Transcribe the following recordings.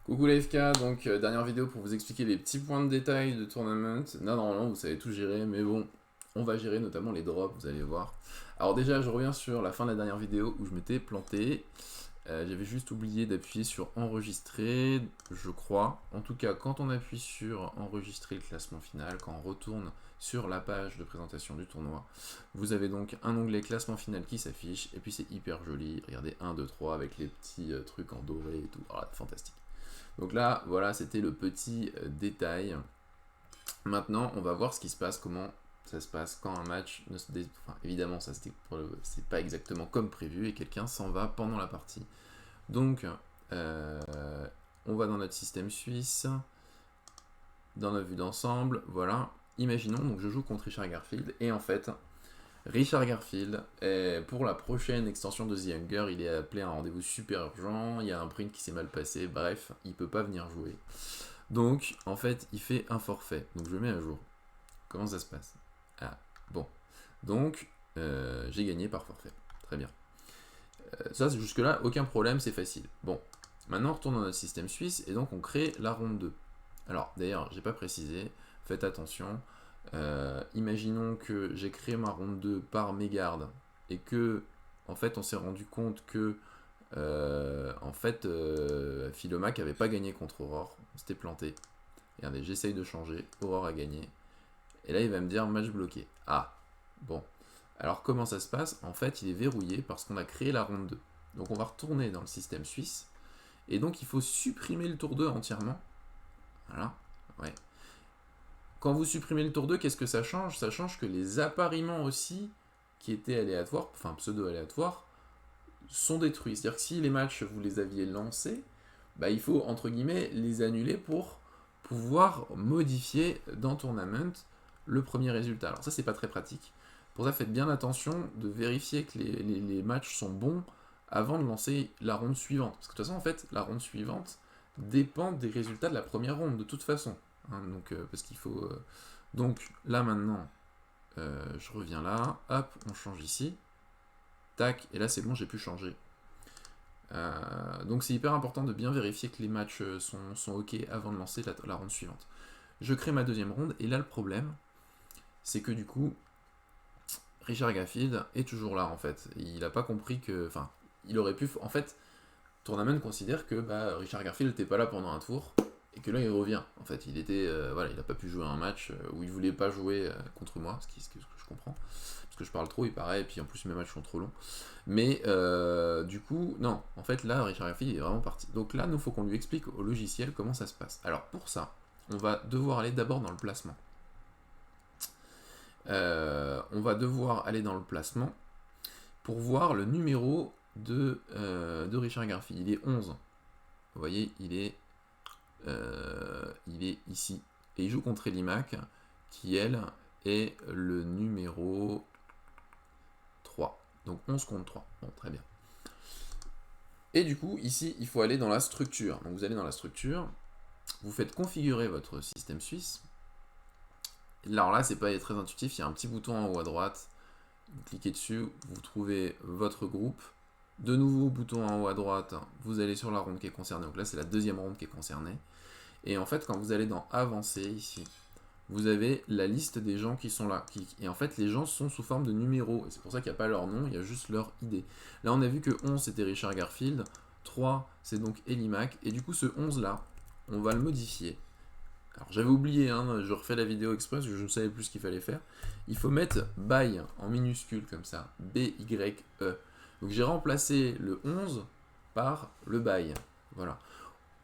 Coucou les FK, donc dernière vidéo pour vous expliquer les petits points de détail de tournament. Là normalement vous savez tout gérer, mais bon, on va gérer notamment les drops, vous allez voir. Alors déjà je reviens sur la fin de la dernière vidéo où je m'étais planté. J'avais juste oublié d'appuyer sur enregistrer, je crois. En tout cas, quand on appuie sur enregistrer le classement final, quand on retourne sur la page de présentation du tournoi, vous avez donc un onglet classement final qui s'affiche, et puis c'est hyper joli. Regardez, 1, 2, 3 avec les petits trucs en doré et tout. Voilà, fantastique. Donc là, voilà, c'était le petit détail. Maintenant, on va voir ce qui se passe, comment ça se passe quand un match ne se enfin, évidemment, ça c'est pas exactement comme prévu et quelqu'un s'en va pendant la partie. Donc, on va dans notre système suisse, dans notre vue d'ensemble, voilà. Imaginons, donc je joue contre Richard Garfield, et en fait, Richard Garfield, pour la prochaine extension de The Hunger, il est appelé à un rendez-vous super urgent, il y a un print qui s'est mal passé, bref, il peut pas venir jouer. Donc, en fait, il fait un forfait. Donc, je mets à jour. Comment ça se passe? Ah, bon. Donc, j'ai gagné par forfait. Très bien. Ça, jusque-là, aucun problème, c'est facile. Bon, maintenant, on retourne dans notre système suisse, et donc on crée la ronde 2. Alors, d'ailleurs, j'ai pas précisé, faites attention. Imaginons que j'ai créé ma ronde 2 par mégarde, et que, en fait, on s'est rendu compte que Philomac avait pas gagné contre Aurore, on s'était planté. Regardez, j'essaye de changer, Aurore a gagné. Et là, il va me dire match bloqué. Ah, bon. Alors, comment ça se passe? En fait, il est verrouillé parce qu'on a créé la ronde 2. Donc, on va retourner dans le système suisse. Et donc, il faut supprimer le tour 2 entièrement. Voilà, ouais. Quand vous supprimez le tour 2, qu'est-ce que ça change? Ça change que les appariements aussi, qui étaient aléatoires, enfin pseudo-aléatoires, sont détruits. C'est-à-dire que si les matchs, vous les aviez lancés, bah, il faut, entre guillemets, les annuler pour pouvoir modifier dans Tournament le premier résultat. Alors ça, c'est pas très pratique. Pour ça, faites bien attention de vérifier que les matchs sont bons avant de lancer la ronde suivante. Parce que de toute façon, en fait, la ronde suivante dépend des résultats de la première ronde, de toute façon. Hein, donc, parce qu'il faut... Donc, là, maintenant, je reviens là. Hop, on change ici. Tac, et là, c'est bon, j'ai pu changer. Donc c'est hyper important de bien vérifier que les matchs sont ok avant de lancer la ronde suivante. Je crée ma deuxième ronde, et là le problème, c'est que du coup, Richard Garfield est toujours là en fait. Il n'a pas compris que... Enfin, il aurait pu... En fait, Tournament considère que Richard Garfield n'était pas là pendant un tour, et que là il revient. En fait, il était... voilà, il n'a pas pu jouer un match où il voulait pas jouer contre moi, ce que je comprends. Parce que je parle trop, il paraît, et puis en plus mes matchs sont trop longs. Mais du coup, non, en fait là, Richard Garfield est vraiment parti. Donc là, il faut qu'on lui explique au logiciel comment ça se passe. Alors pour ça, on va devoir aller d'abord dans le placement. On va devoir aller dans le placement pour voir le numéro de Richard Garfield. Il est 11. Vous voyez, il est ici. Et il joue contre Elimac, qui elle est le numéro 3. Donc 11 contre 3. Bon, très bien. Et du coup, ici, il faut aller dans la structure. Donc vous allez dans la structure, vous faites configurer votre système suisse. Alors là, c'est pas très intuitif, il y a un petit bouton en haut à droite. Vous cliquez dessus, vous trouvez votre groupe. De nouveau, bouton en haut à droite, vous allez sur la ronde qui est concernée. Donc là, c'est la deuxième ronde qui est concernée. Et en fait, quand vous allez dans Avancer, ici, vous avez la liste des gens qui sont là. Et en fait, les gens sont sous forme de numéros. Et c'est pour ça qu'il n'y a pas leur nom, il y a juste leur ID. Là, on a vu que 11, c'était Richard Garfield. 3, c'est donc Elimac. Et du coup, ce 11-là, on va le modifier. Alors, j'avais oublié, hein, je refais la vidéo express, je ne savais plus ce qu'il fallait faire. Il faut mettre BY en minuscule, comme ça. B-Y-E. Donc, j'ai remplacé le 11 par le BY. Voilà.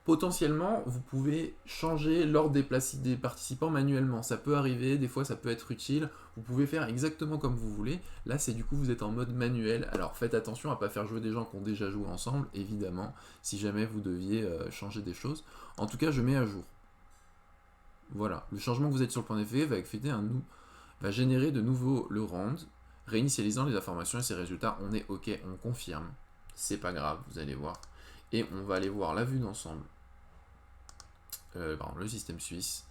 Potentiellement, vous pouvez changer l'ordre des participants manuellement. Ça peut arriver, des fois ça peut être utile. Vous pouvez faire exactement comme vous voulez. Là, c'est du coup, vous êtes en mode manuel. Alors faites attention à ne pas faire jouer des gens qui ont déjà joué ensemble, évidemment, si jamais vous deviez changer des choses. En tout cas, je mets à jour. Voilà, le changement que vous êtes sur le point d'effet va générer de nouveau le round, réinitialisant les informations et ses résultats. On est OK, on confirme. C'est pas grave, vous allez voir. Et on va aller voir la vue d'ensemble. Le système suisse.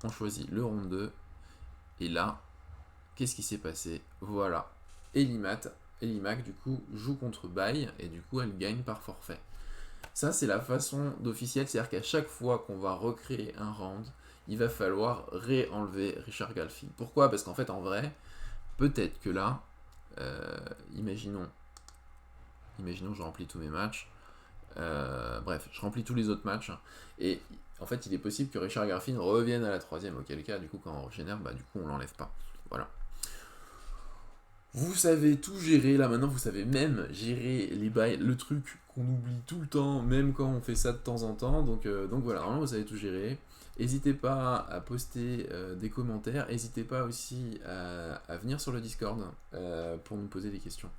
On choisit le round 2. Et là, qu'est-ce qui s'est passé? Voilà. Elimac, du coup, joue contre Baye. Et du coup, elle gagne par forfait. Ça, c'est la façon d'officiel, c'est-à-dire qu'à chaque fois qu'on va recréer un round, il va falloir réenlever Richard Garfield. Pourquoi? Parce qu'en fait, en vrai, peut-être que là, imaginons, je remplis tous mes matchs, bref, je remplis tous les autres matchs, et en fait, il est possible que Richard Garfield revienne à la troisième, auquel cas, du coup, quand on régénère, bah, du coup, on l'enlève pas. Voilà. Vous savez tout gérer, là maintenant vous savez même gérer les bails, le truc qu'on oublie tout le temps, même quand on fait ça de temps en temps, donc voilà, normalement vous savez tout gérer. N'hésitez pas à poster des commentaires, n'hésitez pas aussi à venir sur le Discord pour nous poser des questions.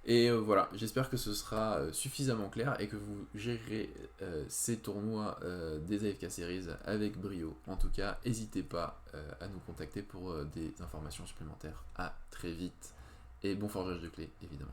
Et voilà, j'espère que ce sera suffisamment clair et que vous gérerez ces tournois des AFK Series avec brio. En tout cas, n'hésitez pas à nous contacter pour des informations supplémentaires. À très vite et bon forgeage de clés, évidemment.